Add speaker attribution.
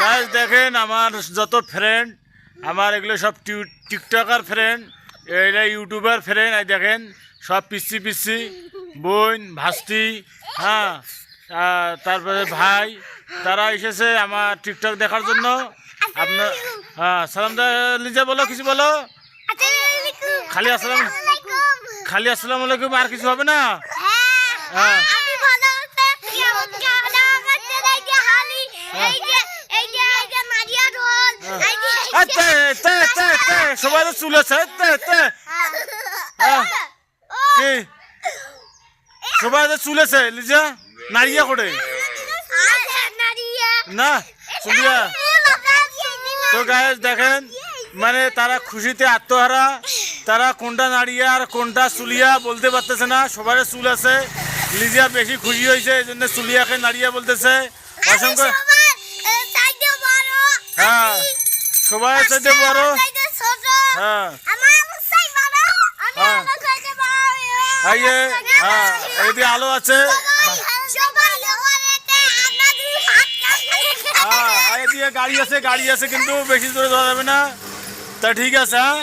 Speaker 1: Guys দেখেন আমার যত ফ্রেন্ড আমার এগুলো সব টিকটকার ফ্রেন্ড, এইটা ইউটিউবার ফ্রেন্ড। এই দেখেন সব পিসি পিসি বোন ভাস্তি, হ্যাঁ তারপরে ভাই, তারা এসেছে আমার টিকটক দেখার জন্য। আপনার হ্যাঁ সালাম লিজা বলো, কিছু বলো। খালি আসসালাম, খালি আসসালামু আলাইকুম, আর কিছু হবে না? হ্যাঁ সবাই তো চুলেছে কি সবাই তো চুলেছে লিজা নারিয়া করে না চুলিয়া। তো গাইস দেখেন মানে তারা খুশিতে আত্মহারা, তারা কোনটা নাড়িয়া আর কোনটা চুলিয়া বলতে পারতেছে না। সবার চুল আছে, লিজিয়া বেশি খুশি হয়েছে এই জন্য চুলিয়াকে নাড়িয়া বলতেছে। অসংখ্য হ্যাঁ সবাই চাইতে বড়, হ্যাঁ হ্যাঁ এদিকে আলো আছে, হ্যাঁ এদিকে গাড়ি আছে, গাড়ি আছে কিন্তু বেশি দূরে যাওয়া যাবে না। তা ঠিক আছে, হ্যাঁ।